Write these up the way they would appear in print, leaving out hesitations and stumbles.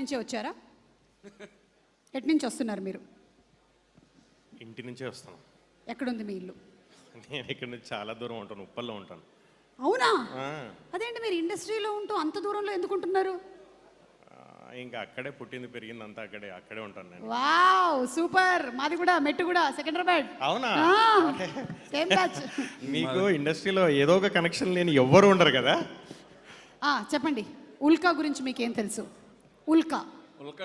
నుంచే వచ్చారా? ఎటు నుంచి వస్తున్నారు మీరు? ఇంటి నుంచే వస్తాను. ఎక్కడుంది మీ ఇల్లు? నేను ఇక్కడ నుంచి చాలా దూరం ఉంటాను, ఉప్పల్లో ఉంటాను. అవునా? అదేంటి మీరు ఇండస్ట్రీలో ఉంటూ అంత దూరంలో ఎందుకు ఉంటున్నారు? ఇంకా అక్కడే పుట్టింది పెరిగింది అంతా అక్కడే ఉంటాను నేను. Wow super. మాది కూడా మెట్టుగూడ సికింద్రాబాద్. అవునా? Same batch. మీకు ఇండస్ట్రీలో ఏదో ఒక కనెక్షన్ లేని ఎవ్వరు ఉండరు కదా. చెప్పండి, ఉల్కా గురించి మీకేం తెలుసు? ఉల్కా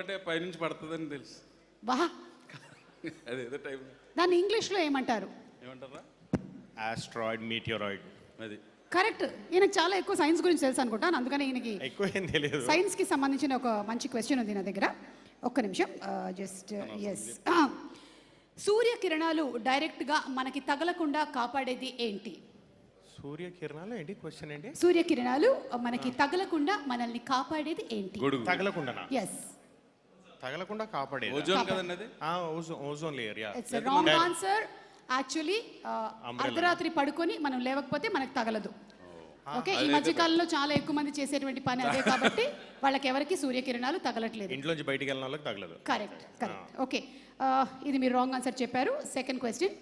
అంటే పైనుంచి పడుతుందని తెలుసు. బా అదేదో టైం. దాన్ని ఇంగ్లీష్లో ఏమంటారు? ఏమంటారా? ఆస్ట్రాయిడ్, మీటియోరాయిడ్. అది కరెక్ట్. ఈయనకు చాలా ఎక్కువ సైన్స్ గురించి తెలుసు అనుకుంటాను, అందుకని ఈయనకి ఎక్కువ ఏం తెలియదు. సైన్స్కి సంబంధించిన ఒక మంచి క్వశ్చన్ ఉంది నా దగ్గర. ఒక్క నిమిషం. Just yes. సూర్యకిరణాలు డైరెక్ట్గా మనకి తగలకుండా కాపాడేది ఏంటి? సూర్యకిరణాలు ఏంటి? క్వశ్చన్ ఏంటి? సూర్యకిరణాలు మనకి తగలకుండా మనల్ని కాపాడేది ఏంటి? తగలకుండా. ఎస్, తగలకుండా కాపాడేది ఓజోన్ కదండి అది. Ozone layer. Yeah, it's wrong answer. Actually అర్ధరాత్రి పడుకొని మనం లేవకపోతే మనకు తగలదు. ఓకే, ఈ మధ్య కాలంలో చాలా ఎక్కువ మంది చేసేటువంటి పని అదే కాబట్టి వాళ్ళకి ఎవరికి సూర్యకిరణాలు తగలట్లేదు. ఇంట్లోంచి బయటికి వెళ్ళిన వాళ్ళకి తగలదు. Correct correct. ఓకే, ఇది మీరు రాంగ్ ఆన్సర్ చెప్పారు. సెకండ్ క్వశ్చన్,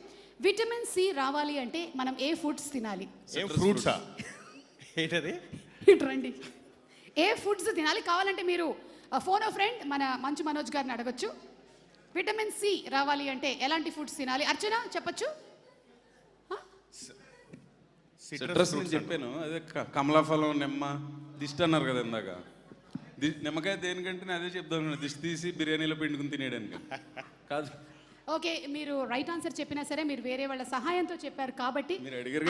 విటమిన్ సి రావాలి అంటే మనం ఏ ఫుడ్స్ తినాలి? ఏం ఫ్రూట్సా? ఏంటది? రండి, ఏ ఫుడ్స్ తినాలి? కావాలంటే మీరు ఫోన్ ఆఫ్ ఫ్రెండ్ మన మంచు మనోజ్ గారిని అడగచ్చు. విటమిన్ సి రావాలి అంటే ఎలాంటి ఫుడ్స్ తినాలి? అర్చన చెప్పచ్చు. సిట్రస్ నేను చెప్పాను, అదే కమలాఫలం, నిమ్మ, దిష్టి అన్నారు కదా ఇందాక. నిమ్మకాయ దేనికంటే అదే చెప్తాను, దిష్టి తీసి బిర్యానీలో పిండుకుని తినేయడానికి కాదు. ఓకే, మీరు రైట్ ఆన్సర్ చెప్పినా సరే మీరు వేరే వాళ్ళ సహాయంతో చెప్పారు కాబట్టి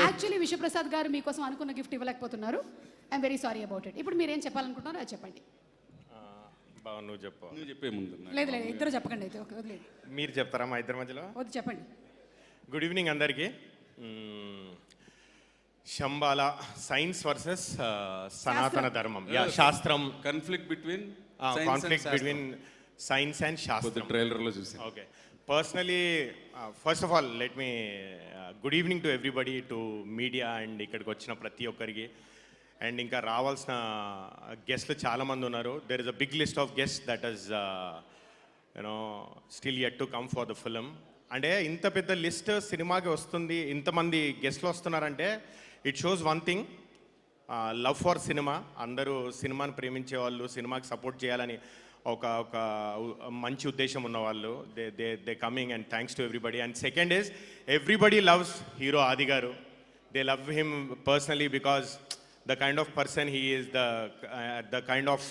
యాక్చువల్లీ విశ్వప్రసాద్ గారు మీకోసం అనుకున్న గిఫ్ట్ ఇవ్వలేకపోతున్నారు. I'm very sorry about it. ఇప్పుడు మీరు ఏం చెప్పాలనుకుంటున్నారో అది చెప్పండి. నువ్వు చెప్పు. నువ్వు చెప్పే ముందు. లేదు లేదు, ఇద్దరు చెప్పకండి అయితే. ఓకే, వదిలేదు. మీరు చెప్తారా మా ఇద్దరి మధ్యలో? వద్దు, చెప్పండి. గుడ్ ఈవినింగ్ అందరికీ. శంబాల సైన్స్ వర్సెస్ సనాతన ధర్మం. యా, శాస్త్రం. కాన్ఫ్లిక్ట్ బిట్వీన్ సైన్స్ అండ్ శాస్త్రం. ట్రైలర్లో చూసి. Okay, personally first of all let me good evening to everybody, to media and ఇక్కడికి వచ్చిన ప్రతి ఒక్కరికి. అండ్ ఇంకా రావాల్సిన గెస్ట్లు చాలామంది ఉన్నారు. There is a big list of guest that is you know still yet to come for the film. అంటే ఇంత పెద్ద లిస్ట్ సినిమాకి వస్తుంది, ఇంతమంది గెస్ట్లు వస్తున్నారంటే it shows one thing, love for cinema. అందరూ సినిమాని ప్రేమించే వాళ్ళు, సినిమాకి సపోర్ట్ చేయాలని ఒక మంచి ఉద్దేశం ఉన్నవాళ్ళు. They coming and thanks to everybody. And second is everybody loves hero ఆది గారు. They love him personally because the kind of person he is, the kind of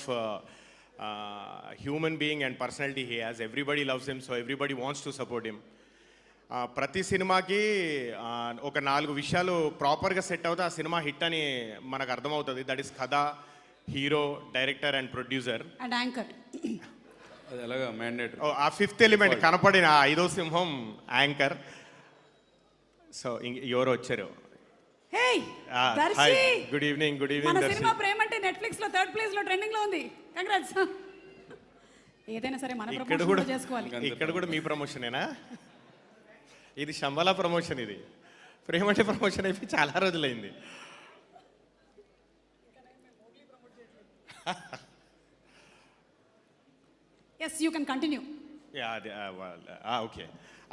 human being and personality he has. Everybody loves him, so everybody wants to support him. ప్రతి సినిమాకి ఒక 4 విషయాలు ప్రాపర్గా set అవుతే ఆ cinema hit అని మనకు అర్థమవుతుంది. దట్ ఈస్ కథ, hero, director and producer and anchor. అది ఎలాగా మ్యాండేటరీ. ఆ 5th ఎలిమెంట్ కనపడిన 5వ సింహం యాంకర్. సో ఎవరు వచ్చారు? Hey Darshi, good evening. Good evening మన దర్శి. సినిమా ప్రేమ అంటే నెట్ఫ్లిక్స్ లో 3rd ప్లేస్ లో ట్రెండింగ్ లో ఉంది. కంగ్రాట్స్. ఏదైనా సరే మన ప్రమోషన్ కూడా చేసుకోవాలి. ఇక్కడ కూడా మీ ప్రమోషనేనా? ఇది శంబాల ప్రమోషన్. ఇది ప్రేమ అంటే ప్రమోషన్ అయిపోయి చాలా రోజులైంది. yes you can continue. Okay,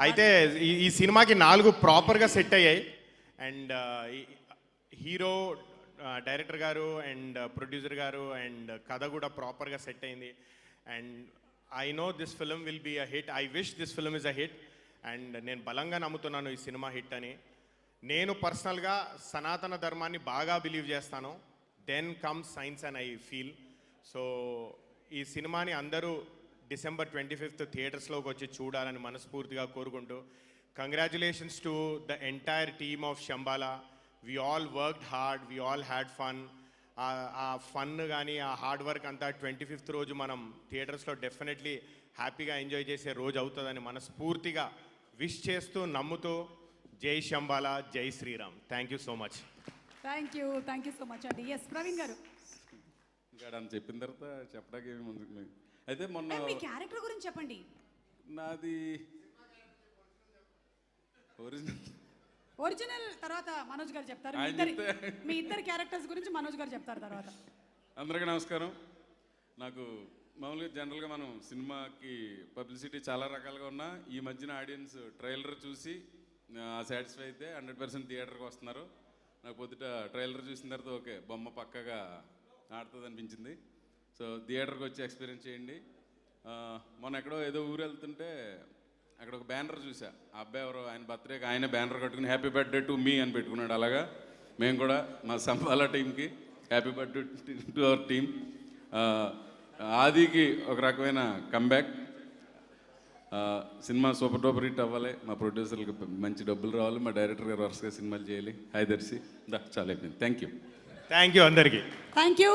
అయితే ఈ సినిమాకి 4 ప్రాపర్గా సెట్ అయ్యాయి. అండ్ హీరో, డైరెక్టర్ గారు అండ్ ప్రొడ్యూసర్ గారు అండ్ కథ కూడా ప్రాపర్గా సెట్ అయింది. And I know this film will be a hit. I wish this film is a hit. And నేను బలంగా నమ్ముతున్నాను ఈ సినిమా హిట్ అని. నేను పర్సనల్గా సనాతన ధర్మాన్ని బాగా బిలీవ్ చేస్తాను. Then comes science and I feel. So ఈ సినిమాని అందరూ December 25th థియేటర్స్లోకి వచ్చి చూడాలని మనస్ఫూర్తిగా కోరుకుంటూ, congratulations to the entire team of Shambala. We all worked hard, we all had fun. ఆ ఫన్ కానీ ఆ హార్డ్ వర్క్ అంతా 25th రోజు మనం థియేటర్స్లో డెఫినెట్లీ హ్యాపీగా ఎంజాయ్ చేసే రోజు అవుతుందని మనస్ఫూర్తిగా విష్ చేస్తూ, నమ్ముతూ, జై శంబాల, జై Shriram. Thank you so much. Thank you so much అండి. ఎస్ ప్రవీణ్ గారు. ఇంకా చెప్పిన తర్వాత చెప్పడానికి ఏమి ముందు. అయితే మొన్న మీ క్యారెక్టర్ గురించి చెప్పండి. నాది ఒరిజినల్ తర్వాత మనోజ్ గారు చెప్తారు. మీ ఇద్దరు క్యారెక్టర్స్ గురించి మనోజ్ గారు చెప్తారు తర్వాత. అందరికీ నమస్కారం. నాకు మామూలుగా జనరల్గా మనం సినిమాకి పబ్లిసిటీ చాలా రకాలుగా ఉన్నా ఈ మధ్యన ఆడియన్స్ ట్రైలర్ చూసి సాటిస్ఫై అయితే 100% థియేటర్కి వస్తున్నారు. నాకు పొద్దుట ట్రైలర్ చూసిన తర్వాత ఓకే బొమ్మ పక్కగా ఆడుతుంది అనిపించింది. సో థియేటర్కి వచ్చి ఎక్స్పీరియన్స్ చేయండి. మొన్న ఎక్కడో ఏదో ఊరు వెళ్తుంటే అక్కడ ఒక బ్యానర్ చూసా. ఆ అబ్బాయి ఎవరో ఆయన బర్త్డేకి ఆయన బ్యానర్ కట్టుకుని హ్యాపీ బర్త్డే టు మీ అని పెట్టుకున్నాడు. అలాగా మేము కూడా మా సంపాల టీంకి happy birthday to our team. ఆదికి ఒక రకమైన comeback. Cinema super duper hit అవ్వాలి, మా ప్రొడ్యూసర్లకు మంచి డబ్బులు రావాలి, మా డైరెక్టర్ గారు వరుసగా సినిమాలు చేయాలి. హాయ్ దర్శి చాలా అయిపోయింది. థ్యాంక్ యూ అందరికీ. Thank you.